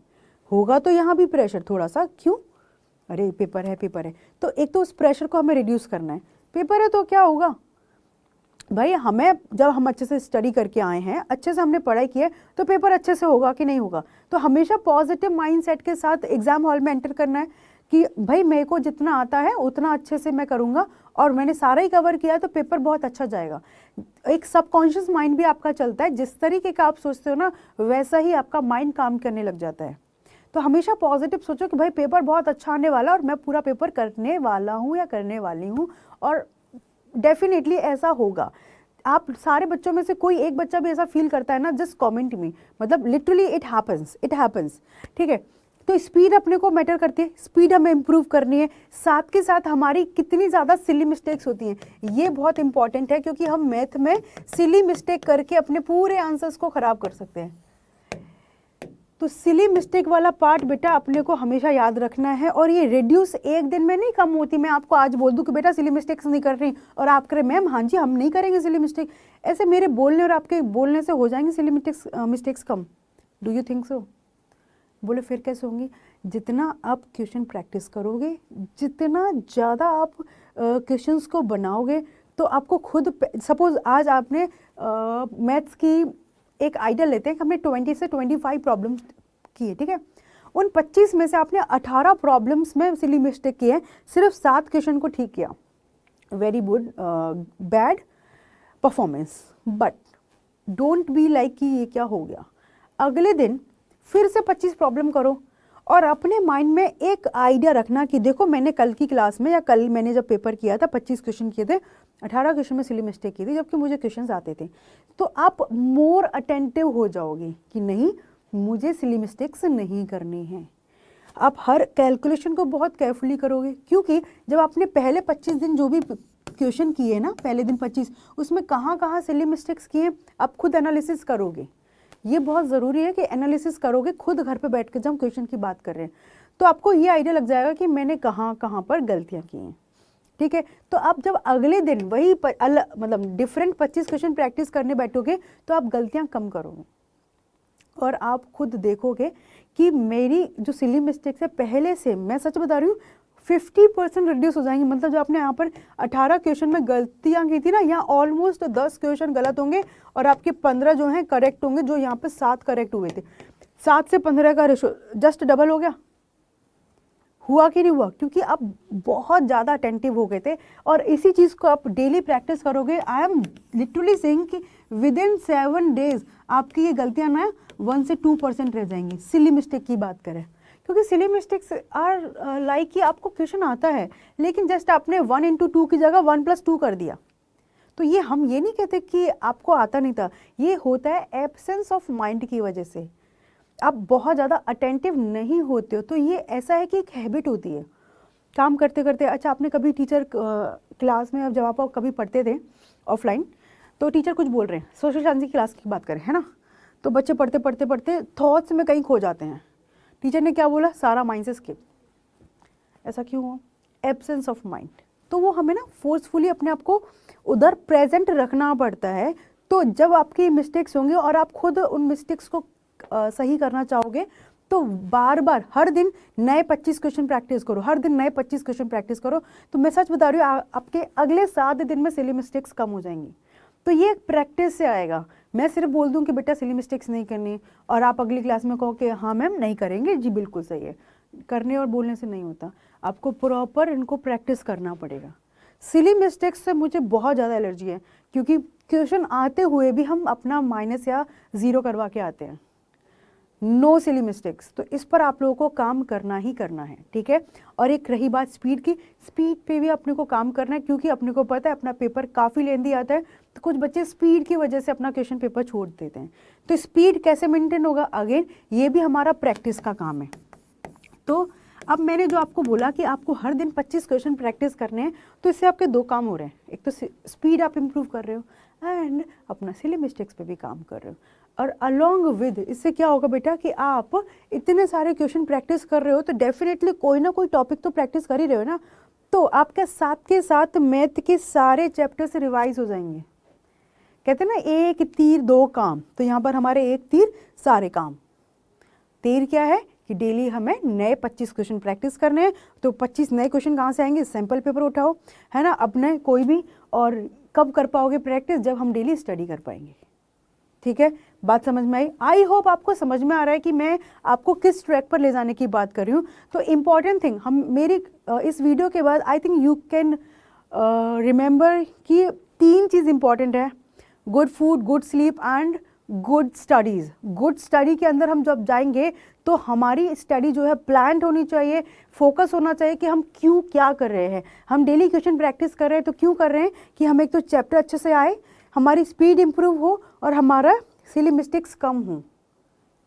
होगा तो यहाँ भी प्रेशर थोड़ा सा, क्यों, अरे पेपर है पेपर है, तो एक तो उस प्रेशर को हमें रिड्यूस करना है, पेपर है तो क्या होगा भाई, हमें जब हम अच्छे से स्टडी करके आए हैं, अच्छे से हमने पढ़ाई की है, तो पेपर अच्छे से होगा कि नहीं होगा। तो हमेशा पॉजिटिव माइंडसेट के साथ एग्जाम हॉल में एंटर करना है कि भाई मेरे को जितना आता है उतना अच्छे से मैं करूँगा और मैंने सारा ही कवर किया तो पेपर बहुत अच्छा जाएगा। एक सबकॉन्शियस माइंड भी आपका चलता है, जिस तरीके का आप सोचते हो ना वैसा ही आपका माइंड काम करने लग जाता है। तो हमेशा पॉजिटिव सोचो कि भाई पेपर बहुत अच्छा आने वाला और मैं पूरा पेपर करने वाला हूँ या करने वाली हूँ, और डेफिनेटली ऐसा होगा। आप सारे बच्चों में से कोई एक बच्चा भी ऐसा फील करता है ना, जस्ट कमेंट मी, मतलब लिटरली इट हैपन्स, ठीक है। तो स्पीड अपने को मैटर करती है, स्पीड हमें इम्प्रूव करनी है, साथ के साथ हमारी कितनी ज़्यादा सिली मिस्टेक्स होती हैं ये बहुत इंपॉर्टेंट है, क्योंकि हम मैथ में सिली मिस्टेक करके अपने पूरे आंसर्स को ख़राब कर सकते हैं। तो सिली मिस्टेक वाला पार्ट बेटा अपने को हमेशा याद रखना है, और ये रिड्यूस एक दिन में नहीं कम होती। मैं आपको आज बोल दूं कि बेटा सिली मिस्टेक्स नहीं कर रही और आप करें मैम हाँ जी हम नहीं करेंगे सिली मिस्टेक, ऐसे मेरे बोलने और आपके बोलने से हो जाएंगे silly mistakes come? Do you think so? बोले फिर कैसे होंगी? जितना आप क्वेश्चन प्रैक्टिस करोगे, जितना ज़्यादा आप क्वेश्चंस को बनाओगे, तो आपको खुद, सपोज आज आपने मैथ्स की एक आइडिया लेते हैं कि हमने 20 से 25 प्रॉब्लम्स किए, ठीक है, उन 25 में से आपने 18 प्रॉब्लम्स में सिली मिस्टेक की है, सिर्फ 7 क्वेश्चन को ठीक किया, very good, bad performance. But don't be like कि ये क्या हो गया, अगले दिन फिर से 25 प्रॉब्लम करो और अपने माइंड में एक आइडिया रखना कि देखो मैंने कल की क्लास में या कल मैंने जब पेपर किया था 25 क्वेश्चन किए थे, 18 क्वेश्चन में सिली मिस्टेक की थी जबकि मुझे क्वेश्चंस आते थे। तो आप मोर अटेंटिव हो जाओगे कि नहीं मुझे सिली मिस्टेक्स नहीं करनी है। आप हर कैलकुलेशन को बहुत केयरफुली करोगे, क्योंकि जब आपने पहले 25 दिन जो भी क्वेश्चन किए ना, पहले दिन 25, उसमें कहाँ कहाँ सिली मिस्टेक्स किए आप खुद एनालिसिस करोगे। ये बहुत ज़रूरी है कि एनालिसिस करोगे खुद घर पे बैठ के, जब हम क्वेश्चन की बात कर रहे हैं तो आपको ये आइडिया लग जाएगा कि मैंने कहाँ कहाँ पर गलतियाँ की हैं, ठीक है। तो आप जब अगले दिन वही मतलब डिफरेंट 25 क्वेश्चन प्रैक्टिस करने बैठोगे तो आप गलतियाँ कम करोगे और आप खुद देखोगे कि मेरी जो सिली मिस्टेक्स है पहले से, मैं सच बता रही हूँ, 50% रिड्यूस हो जाएंगे। मतलब जो आपने यहाँ पर 18 क्वेश्चन में गलतियाँ की थी ना, यहाँ ऑलमोस्ट 10 क्वेश्चन गलत होंगे और आपके 15 जो हैं करेक्ट होंगे, जो यहाँ पे 7 करेक्ट हुए थे। 7 से 15 का रेशो जस्ट डबल हो गया, हुआ कि नहीं हुआ? क्योंकि आप बहुत ज़्यादा अटेंटिव हो गए थे और इसी चीज़ को आप डेली प्रैक्टिस करोगे। आई एम लिटरली सेइंग कि विद इन 7 डेज आपकी ये गलतियाँ ना 1 से 2% रह जाएंगी, सिली मिस्टेक की बात करें। क्योंकि सिली मिस्टेक्स आर लाइक कि आपको क्वेश्चन आता है लेकिन जस्ट आपने 1 into 2 की जगह 1 + 2 कर दिया। तो ये हम ये नहीं कहते कि आपको आता नहीं था, ये होता है एब्सेंस ऑफ माइंड की वजह से। आप बहुत ज़्यादा अटेंटिव नहीं होते हो, तो ये ऐसा है कि एक हैबिट होती है काम करते करते। अच्छा, आपने कभी टीचर क्लास में जब आप कभी पढ़ते थे ऑफलाइन, तो टीचर कुछ बोल रहे हैं, सोशल साइंस की क्लास की बात करें, है ना, तो बच्चे पढ़ते पढ़ते पढ़ते थॉट्स में कहीं खो जाते हैं। टीचर ने क्या बोला, सारा माइंड से स्किप। ऐसा क्यों हुआ? Absence of mind. तो वो हमें ना फोर्सफुली अपने आप को उधर प्रेजेंट रखना पड़ता है। तो जब आपकी मिस्टेक्स होंगे और आप खुद उन मिस्टेक्स को सही करना चाहोगे, तो बार बार हर दिन नए 25 क्वेश्चन प्रैक्टिस करो, हर दिन नए 25 क्वेश्चन प्रैक्टिस करो। तो मैं सच बता रही हूँ, आपके अगले 7 दिन में सिली मिस्टेक्स कम हो जाएंगी। तो ये एक प्रैक्टिस से आएगा। मैं सिर्फ बोल दूं कि बेटा सिली मिस्टेक्स नहीं करनी और आप अगली क्लास में कहो कि हाँ मैम नहीं करेंगे, जी बिल्कुल सही है। करने और बोलने से नहीं होता, आपको प्रॉपर इनको प्रैक्टिस करना पड़ेगा। सिली मिस्टेक्स से मुझे बहुत ज़्यादा एलर्जी है, क्योंकि क्वेश्चन आते हुए भी हम अपना माइनस या 0 करवा के आते हैं। No silly mistakes. तो इस पर आप लोगों को काम करना ही करना है, ठीक है। और एक रही बात स्पीड की, स्पीड पे भी अपने को काम करना है, क्योंकि अपने को पता है अपना पेपर काफ़ी लेंदी आता है, तो कुछ बच्चे स्पीड की वजह से अपना क्वेश्चन पेपर छोड़ देते हैं। तो स्पीड कैसे मेंटेन होगा, अगेन ये भी हमारा प्रैक्टिस का काम है। तो अब मैंने जो आपको बोला कि आपको हर दिन 25 क्वेश्चन प्रैक्टिस करने हैं, तो इससे आपके 2 काम हो रहे हैं। एक तो स्पीड आप इम्प्रूव कर रहे हो एंड अपना सिली मिस्टेक्स पे भी काम कर रहे हो। और अलोंग विद इससे क्या होगा बेटा कि आप इतने सारे क्वेश्चन प्रैक्टिस कर रहे हो, तो डेफिनेटली कोई ना कोई टॉपिक तो प्रैक्टिस कर ही रहे हो ना, तो आपके साथ के साथ मैथ के सारे चैप्टर से रिवाइज हो जाएंगे। कहते हैं ना एक तीर दो काम, तो यहाँ पर हमारे एक तीर सारे काम। तीर क्या है कि डेली हमें नए 25 क्वेश्चन प्रैक्टिस करने हैं। तो 25 नए क्वेश्चन कहाँ से आएंगे, सैम्पल पेपर उठाओ, है ना, अपने कोई भी। और कब कर पाओगे प्रैक्टिस, जब हम डेली स्टडी कर पाएंगे। ठीक है, बात समझ में आई? आई होप आपको समझ में आ रहा है कि मैं आपको किस ट्रैक पर ले जाने की बात कर रही हूँ। तो इम्पॉर्टेंट थिंग, हम मेरी इस वीडियो के बाद I think you can remember कि 3 चीज़ इंपॉर्टेंट है, good food, good sleep and good studies. Good study के अंदर हम जब जाएंगे तो हमारी स्टडी जो है प्लान्ड होनी चाहिए, फोकस होना चाहिए कि हम क्यों क्या कर रहे हैं। हम डेली क्वेश्चन प्रैक्टिस कर रहे हैं तो क्यों कर रहे हैं कि हम एक तो चैप्टर अच्छे से आए, हमारी स्पीड इंप्रूव हो और हमारा सिली मिस्टेक्स कम हो।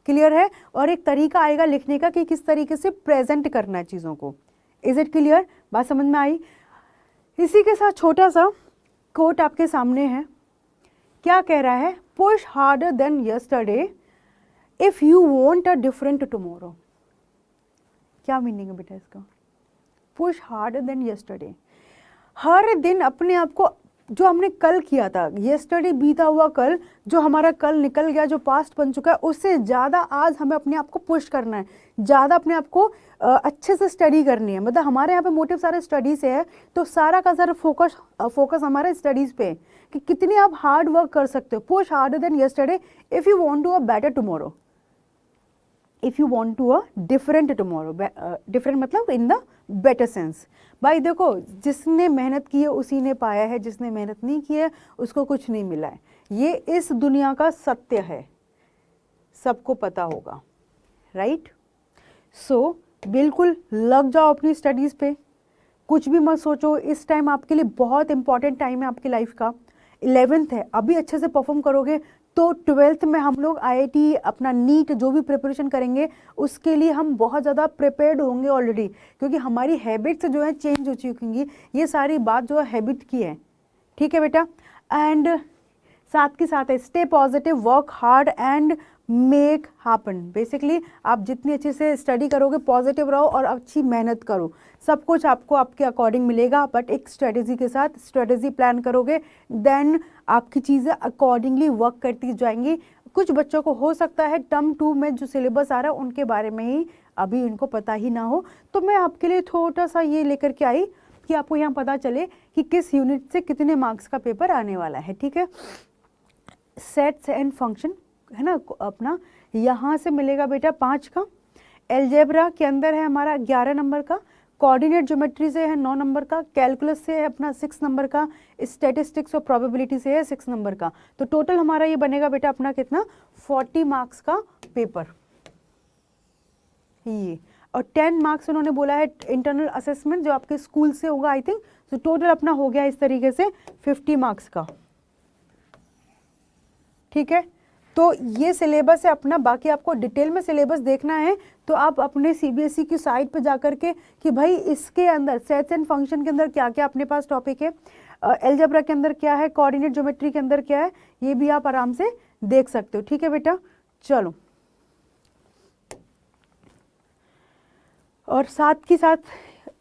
क्लियर है? और एक तरीका आएगा लिखने का कि किस तरीके से प्रेजेंट करना है चीज़ों को। Is it clear? बात समझ में आई? इसी के साथ छोटा सा कोट आपके सामने है। क्या कह रहा है? Push harder than yesterday if you want a different tomorrow. क्या मीनिंग है बेटा इसका? पुश हार्डर देन यस्टरडे, हर दिन अपने आप को, जो हमने कल किया था, यस्टरडे बीता हुआ कल, जो हमारा कल निकल गया, जो पास्ट बन चुका है, उससे ज़्यादा आज हमें अपने आप को पुश करना है, ज़्यादा अपने आप को अच्छे से स्टडी करनी है। मतलब हमारे यहाँ पे मोटिव सारे स्टडी से है, तो सारा का सारा फोकस हमारे स्टडीज़ पे है कि कितनी आप हार्ड वर्क कर सकते हो। Push harder than yesterday if you want to a better tomorrow, if you want to a different tomorrow. Different मतलब इन द बेटर सेंस। भाई देखो, जिसने मेहनत की है उसी ने पाया है, जिसने मेहनत नहीं की है उसको कुछ नहीं मिला है। ये इस दुनिया का सत्य है, सबको पता होगा, राइट? सो बिल्कुल लग जाओ अपनी स्टडीज़ पे, कुछ भी मत सोचो। इस टाइम आपके लिए बहुत इंपॉर्टेंट टाइम है आपकी लाइफ का। 11th है, अभी अच्छे से परफॉर्म करोगे तो 12th में हम लोग IIT, अपना नीट जो भी प्रिपरेशन करेंगे उसके लिए हम बहुत ज़्यादा प्रिपेयर्ड होंगे ऑलरेडी, क्योंकि हमारी हैबिट्स जो है चेंज हो चुकी। ये सारी बात जो है हैबिट की है। ठीक है बेटा? एंड साथ के साथ है stay positive, work hard and make happen. Basically आप जितनी अच्छे से स्टडी करोगे, पॉजिटिव रहो और अच्छी मेहनत करो, सब कुछ आपको आपके अकॉर्डिंग मिलेगा। बट एक स्ट्रेटेजी के साथ, स्ट्रेटेजी प्लान करोगे, देन आपकी चीज़ें अकॉर्डिंगली वर्क करती जाएंगी। कुछ बच्चों को हो सकता है टर्म 2 में जो सिलेबस आ रहा है उनके बारे में ही अभी उनको पता ही ना हो, तो मैं आपके लिए थोड़ा सा ये लेकर के आई कि आपको यहाँ पता चले कि किस यूनिट से कितने मार्क्स का पेपर आने वाला है। ठीक है? सेट्स एंड फंक्शन है ना, अपना यहाँ से मिलेगा बेटा 5 का। एलजेब्रा के अंदर है हमारा 11 नंबर का, कोऑर्डिनेट ज्योमेट्री से है 9 नंबर का, कैलकुलस से है अपना 6 नंबर का, स्टैटिस्टिक्स और प्रोबेबिलिटी से है 6 नंबर का। तो टोटल हमारा ये बनेगा बेटा अपना कितना, 40 मार्क्स का पेपर ये। और 10 मार्क्स उन्होंने बोला है इंटरनल असेसमेंट जो आपके स्कूल से होगा आई थिंक। तो टोटल अपना हो गया इस तरीके से 50 मार्क्स का। ठीक है? तो ये सिलेबस है अपना। बाकी आपको डिटेल में सिलेबस देखना है तो आप अपने CBSE की साइट पे जाकर के कि भाई इसके अंदर सेट्स एंड फंक्शन के अंदर क्या क्या अपने पास टॉपिक है, एलजेब्रा के अंदर क्या है, कोऑर्डिनेट ज्योमेट्री के अंदर क्या है, ये भी आप आराम से देख सकते हो। ठीक है बेटा? चलो, और साथ के साथ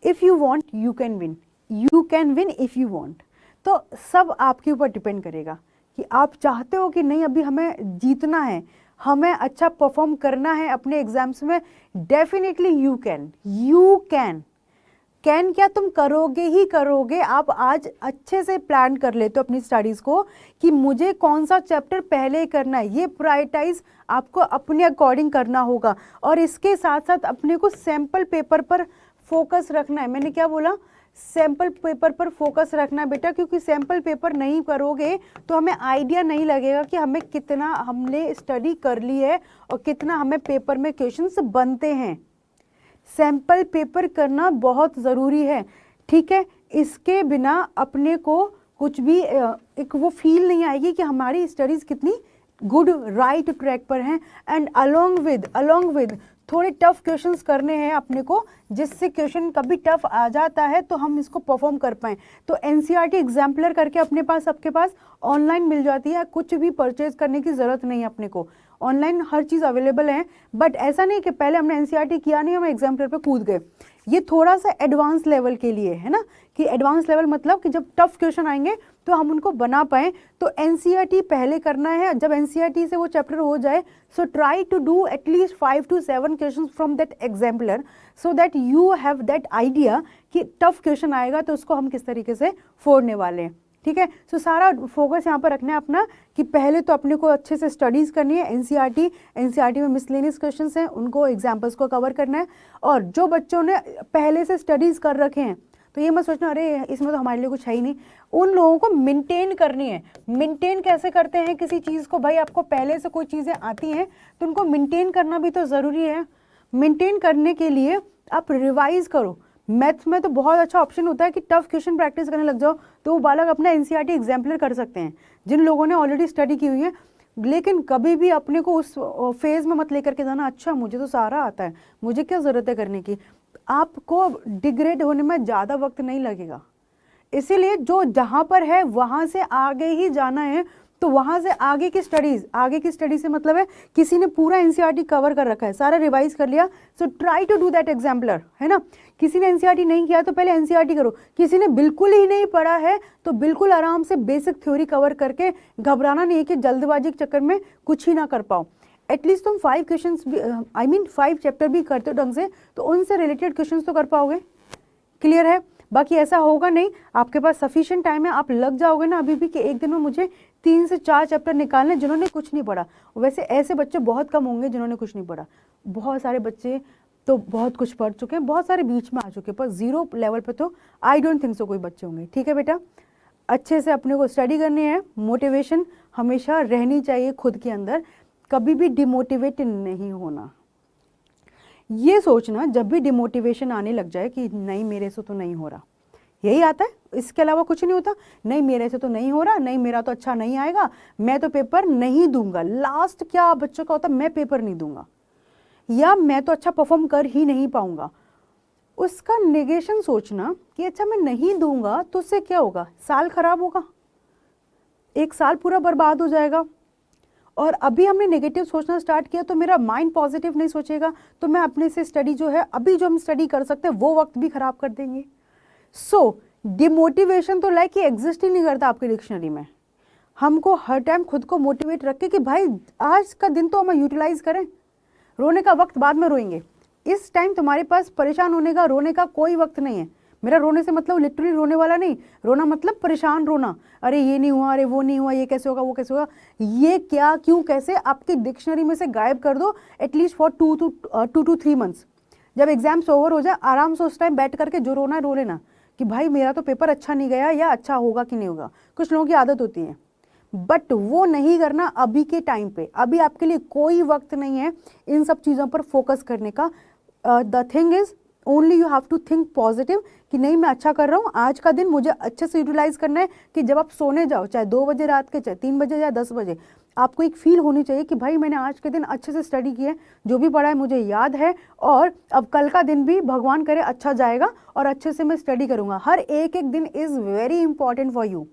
if you want you can win, you can win if you want. तो सब आपके ऊपर डिपेंड करेगा कि आप चाहते हो कि नहीं अभी हमें जीतना है, हमें अच्छा परफॉर्म करना है अपने एग्जाम्स में। Definitely you can, you can. Can क्या, तुम करोगे ही करोगे। आप आज अच्छे से प्लान कर लेते हो अपनी स्टडीज़ को कि मुझे कौन सा चैप्टर पहले करना है, ये प्रायोरिटाइज आपको अपने अकॉर्डिंग करना होगा। और इसके साथ साथ अपने को सैम्पल पेपर पर फोकस रखना है। मैंने क्या बोला? सैम्पल पेपर पर फोकस रखना है बेटा, क्योंकि सैम्पल पेपर नहीं करोगे तो हमें आइडिया नहीं लगेगा कि हमें कितना हमने स्टडी कर ली है और कितना हमें पेपर में क्वेश्चंस बनते हैं। सैम्पल पेपर करना बहुत ज़रूरी है। ठीक है? इसके बिना अपने को कुछ भी एक वो फील नहीं आएगी कि हमारी स्टडीज़ कितनी गुड राइट ट्रैक पर हैं। एंड अलोंग विद थोड़े टफ क्वेश्चंस करने हैं अपने को, जिससे क्वेश्चन कभी टफ आ जाता है तो हम इसको परफॉर्म कर पाएँ। तो NCERT एग्जाम्पलर करके अपने पास, सबके पास ऑनलाइन मिल जाती है, कुछ भी परचेज करने की ज़रूरत नहीं है अपने को, ऑनलाइन हर चीज़ अवेलेबल है। बट ऐसा नहीं कि पहले हमने NCERT किया नहीं, हम एग्जाम्पलर पे कूद गए। ये थोड़ा सा एडवांस लेवल के लिए है ना, कि एडवांस लेवल मतलब कि जब टफ क्वेश्चन आएंगे तो हम उनको बना पाएँ। तो एनसीईआरटी पहले करना है, जब एनसीईआरटी से वो चैप्टर हो जाए so try to do at least 5 to 7 question from that exemplar, so that you have that idea कि टफ क्वेश्चन आएगा तो उसको हम किस तरीके से फोड़ने वाले हैं। ठीक है, सो सारा फोकस यहाँ पर रखना है अपना कि पहले तो अपने को अच्छे से स्टडीज़ करनी है। एनसीईआरटी में मिसलेनियस क्वेश्चंस हैं, उनको एग्जाम्पल्स को कवर करना है। और जो बच्चों ने पहले से स्टडीज़ कर रखे हैं तो ये मत सोचना अरे इसमें तो हमारे लिए कुछ है ही नहीं, उन लोगों को मेंटेन करनी है। मेंटेन कैसे करते हैं किसी चीज़ को, भाई आपको पहले से कोई चीज़ें आती हैं तो उनको मेंटेन करना भी तो ज़रूरी है। मेंटेन करने के लिए आप रिवाइज करो। मैथ्स में तो बहुत अच्छा ऑप्शन होता है कि टफ क्वेश्चन प्रैक्टिस करने लग जाओ, तो वो बालक अपना एनसीईआरटी एग्जाम्पलर कर सकते हैं जिन लोगों ने ऑलरेडी स्टडी की हुई है। लेकिन कभी भी अपने को उस फेज में मत लेकर के जाना, अच्छा मुझे तो सारा आता है, मुझे क्या ज़रूरत है करने की। आपको डिग्रेड होने में ज़्यादा वक्त नहीं लगेगा, इसीलिए जो जहाँ पर है वहाँ से आगे ही जाना है। तो वहाँ से आगे की स्टडीज से मतलब है किसी ने पूरा एनसीईआरटी कवर कर रखा है, सारा रिवाइज कर लिया, so try to do that exemplar, है ना। किसी ने एनसीईआरटी नहीं किया तो पहले एनसीईआरटी करो, किसी ने बिल्कुल ही नहीं पढ़ा है तो बिल्कुल आराम से बेसिक थ्योरी कवर करके घबराना नहीं है कि जल्दबाजी के चक्कर में कुछ ही ना कर पाओ। एटलीस्ट तुम 5 क्वेश्चंस भी 5 चैप्टर भी करते हो ढंग से तो उनसे रिलेटेड क्वेश्चंस तो कर पाओगे। क्लियर है, बाकी ऐसा होगा नहीं, आपके पास सफिशिएंट टाइम है, आप लग जाओगे ना अभी भी कि एक दिन में मुझे 3 से 4 चैप्टर निकालने जिन्होंने कुछ नहीं पढ़ा। वैसे ऐसे बच्चे बहुत कम होंगे जिन्होंने कुछ नहीं पढ़ा, बहुत सारे बच्चे तो बहुत कुछ पढ़ चुके हैं, बहुत सारे बीच में आ चुके हैं, पर 0 लेवल पे तो आई डोंट थिंक सो कोई बच्चे होंगे। ठीक है बेटा, अच्छे से अपने को स्टडी करनी है, मोटिवेशन हमेशा रहनी चाहिए खुद के अंदर, कभी भी डिमोटिवेट नहीं होना। ये सोचना जब भी डिमोटिवेशन आने लग जाए कि नहीं मेरे से तो नहीं हो रहा, यही आता है, इसके अलावा कुछ नहीं होता। नहीं मेरे से तो नहीं हो रहा, नहीं मेरा तो अच्छा नहीं आएगा, मैं तो पेपर नहीं दूंगा। लास्ट क्या बच्चों का होता है, मैं पेपर नहीं दूंगा या मैं तो अच्छा परफॉर्म कर ही नहीं पाऊंगा। उसका नेगेशन सोचना कि अच्छा मैं नहीं दूंगा तो उससे क्या होगा, साल खराब होगा, एक साल पूरा बर्बाद हो जाएगा। और अभी हमने नेगेटिव सोचना स्टार्ट किया तो मेरा माइंड पॉजिटिव नहीं सोचेगा, तो मैं अपने से स्टडी जो है अभी जो हम स्टडी कर सकते हैं वो वक्त भी खराब कर देंगे। सो डिमोटिवेशन तो लाइक एग्जिस्ट ही नहीं करता आपकी डिक्शनरी में। हमको हर टाइम खुद को मोटिवेट रखे कि भाई आज का दिन तो हम यूटिलाइज करें, रोने का वक्त बाद में रोएंगे, इस टाइम तुम्हारे पास परेशान होने का रोने का कोई वक्त नहीं है। मेरा रोने से मतलब लिटरली रोने वाला नहीं, रोना मतलब परेशान रोना, अरे ये नहीं हुआ, अरे वो नहीं हुआ, ये कैसे होगा, वो कैसे होगा, ये क्या क्यों कैसे आपकी डिक्शनरी में से गायब कर दो एटलीस्ट फॉर 2 to 3 months। जब एग्जाम्स ओवर हो जाए आराम से उस टाइम बैठ करके जो रोना है रो लेना कि भाई मेरा तो पेपर अच्छा नहीं गया या अच्छा होगा कि नहीं होगा। कुछ लोगों की आदत होती है, बट वो नहीं करना अभी के टाइम पे। अभी आपके लिए कोई वक्त नहीं है इन सब चीज़ों पर फोकस करने का। The thing is only you have to think positive कि नहीं मैं अच्छा कर रहा हूँ, आज का दिन मुझे अच्छे से यूटिलाइज करना है। कि जब आप सोने जाओ चाहे 2 बजे रात के, चाहे 3 बजे या 10 बजे, आपको एक फील होनी चाहिए कि भाई मैंने आज के दिन अच्छे से स्टडी की है, जो भी पढ़ा है मुझे याद है, और अब कल का दिन भी भगवान करे अच्छा जाएगा और अच्छे से मैं स्टडी करूँगा। हर एक एक दिन is very important for you.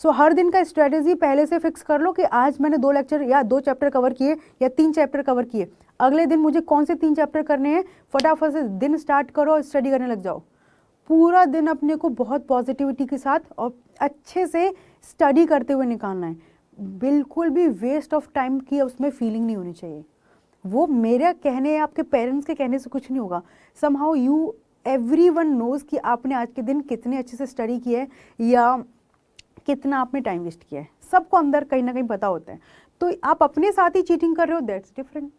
So हर दिन का स्ट्रेटेजी पहले से फिक्स कर लो कि आज मैंने 2 लेक्चर या 2 चैप्टर कवर किए या 3 चैप्टर कवर किए, अगले दिन मुझे कौन से 3 चैप्टर करने हैं, फटाफट से दिन स्टार्ट करो और स्टडी करने लग जाओ। पूरा दिन अपने को बहुत पॉजिटिविटी के साथ और अच्छे से स्टडी करते हुए निकालना है। बिल्कुल भी वेस्ट ऑफ टाइम की उसमें फीलिंग नहीं होनी चाहिए। वो मेरे कहने या आपके पेरेंट्स के कहने से कुछ नहीं होगा। समहाउ यू एवरीवन नोज कि आपने आज के दिन कितने अच्छे से स्टडी किया है या कितना आपने टाइम वेस्ट किया है, सबको अंदर कहीं ना कहीं पता होता है। तो आप अपने साथ ही चीटिंग कर रहे हो, दैट्स डिफरेंट।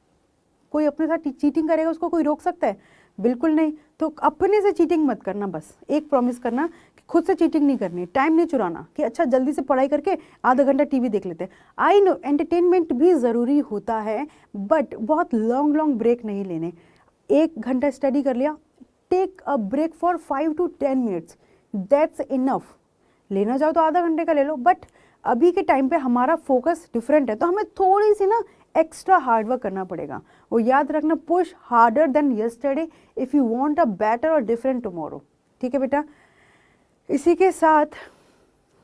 कोई अपने साथ चीटिंग करेगा उसको कोई रोक सकता है? बिल्कुल नहीं। तो अपने से चीटिंग मत करना, बस एक प्रॉमिस करना कि खुद से चीटिंग नहीं करनी, टाइम नहीं चुराना कि अच्छा जल्दी से पढ़ाई करके आधा घंटा टीवी देख लेते हैं। आई नो एंटरटेनमेंट भी ज़रूरी होता है, बट बहुत लॉन्ग ब्रेक नहीं लेने। 1 घंटा स्टडी कर लिया, take a break for 5 to 10 minutes, that's enough. लेना चाहो तो आधा घंटे का ले लो, बट अभी के टाइम पे हमारा फोकस डिफरेंट है, तो हमें थोड़ी सी ना एक्स्ट्रा हार्डवर्क करना पड़ेगा। वो याद रखना, push harder than yesterday if you want a better और डिफरेंट टुमारो। ठीक है बेटा, इसी के साथ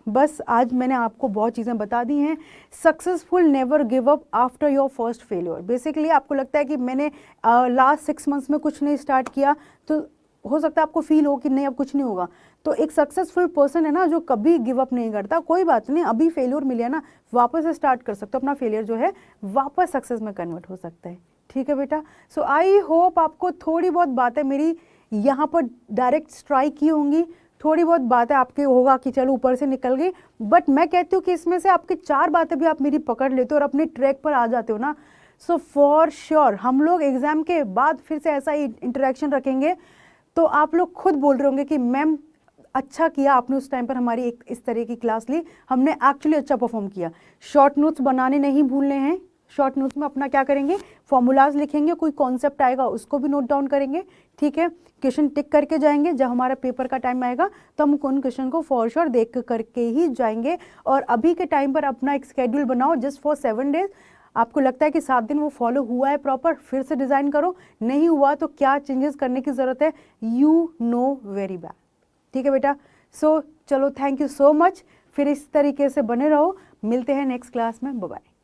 बस आज मैंने आपको बहुत चीज़ें बता दी हैं। Successful never give up after your first failure. Basically आपको लगता है कि मैंने लास्ट 6 months में कुछ नहीं स्टार्ट किया, तो हो सकता है आपको फील हो कि नहीं अब कुछ नहीं होगा, तो एक सक्सेसफुल पर्सन है ना जो कभी गिव अप नहीं करता, कोई बात नहीं, अभी फेलियर मिले ना, वापस से स्टार्ट कर सकते हो, अपना फेलियर जो है वापस सक्सेस में कन्वर्ट हो सकता है। ठीक है बेटा, सो आई होप आपको थोड़ी बहुत बातें मेरी यहाँ पर डायरेक्ट स्ट्राइक की होंगी, थोड़ी बहुत बातें आपके होगा कि चलो ऊपर से निकल गई, बट मैं कहती हूँ कि इसमें से आपकी 4 बातें भी आप मेरी पकड़ लेते हो और अपने ट्रैक पर आ जाते हो ना, सो फॉर श्योर हम लोग एग्जाम के बाद फिर से ऐसा ही इंटरेक्शन रखेंगे, तो आप लोग खुद बोल रहे होंगे कि मैम अच्छा किया आपने उस टाइम पर हमारी एक इस तरह की क्लास ली, हमने एक्चुअली अच्छा परफॉर्म किया। शॉर्ट नोट्स बनाने नहीं भूलने हैं, शॉर्ट नोट्स में अपना क्या करेंगे, फॉर्मूलाज लिखेंगे, कोई कॉन्सेप्ट आएगा उसको भी नोट डाउन करेंगे, ठीक है, क्वेश्चन टिक करके जाएंगे, जब हमारा पेपर का टाइम आएगा तो हम उन क्वेश्चन को फॉर श्योर देख करके ही जाएंगे। और अभी के टाइम पर अपना एक स्केड्यूल बनाओ जस्ट फॉर 7 डेज, आपको लगता है कि 7 दिन वो फॉलो हुआ है प्रॉपर, फिर से डिज़ाइन करो, नहीं हुआ तो क्या चेंजेस करने की ज़रूरत है, यू नो वेरी बैड। ठीक है बेटा, सो चलो थैंक यू सो मच, फिर इस तरीके से बने रहो, मिलते हैं नेक्स्ट क्लास में, बाय बाय।